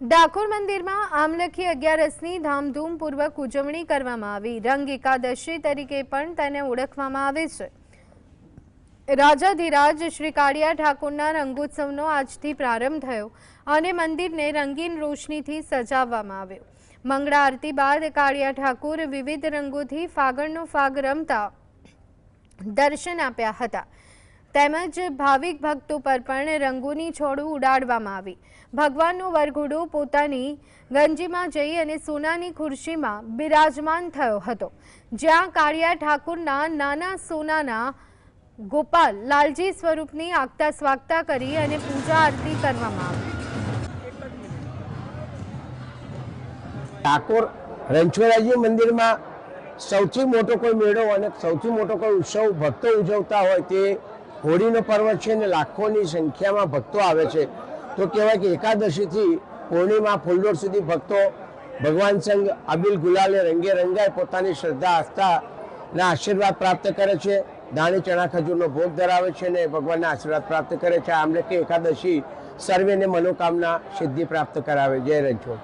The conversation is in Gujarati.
ડાકોર મંદિરમાં આમલખી 11ની ધામધૂમપૂર્વક ઉજવણી કરવામાં આવી। રંગ એકાદશી તરીકે પણ તેને ઓળખવામાં આવે છે। રાજાધિરાજ શ્રી કાળિયા ઠાકોરના રંગોત્સવનો આજથી પ્રારંભ થયો અને મંદિરને રંગીન રોશનીથી સજાવવામાં આવ્યો। મંગળા આરતી બાદ કાળિયા ઠાકોર વિવિધ રંગોથી ફાગણનો ફાગ રમતા દર્શન આપ્યા હતા। તેમજ ભાવિક ભક્તો પર પણ રંગોની છોડો ઉડાડવામાં આવી। ભગવાનનો વરઘોડો પોતાની ગંજીમાં જઈ અને સોનાની ખુરશીમાં બિરાજમાન થયો હતો, જ્યાં કાળિયા ઠાકોરના નાના સોનાના ગોપાલ લાલજી સ્વરૂપની આગતા સ્વાગતા કરી અને પૂજા આરતી કરવામાં આવી। ડાકોર રણછોડરાયજી મંદિરમાં સૌથી મોટો કોઈ મેળો અને સૌથી મોટો કોઈ ઉત્સવ ભક્તો ઉજવતા હોય તે હોળીનો પર્વ છે અને લાખોની સંખ્યામાં ભક્તો આવે છે। તો કહેવાય કે એકાદશીથી પૂર્ણિમા ફૂલડોળ સુધી ભક્તો ભગવાન સંગ અબીલ ગુલાલે રંગે રંગાય પોતાની શ્રદ્ધા આસ્થાના આશીર્વાદ પ્રાપ્ત કરે છે। દાણી ચણા ખજૂરનો ભોગ ધરાવે છે અને ભગવાનના આશીર્વાદ પ્રાપ્ત કરે છે। આમલે કે એકાદશી સર્વેને મનોકામના સિદ્ધિ પ્રાપ્ત કરાવે। જય રણછોડ।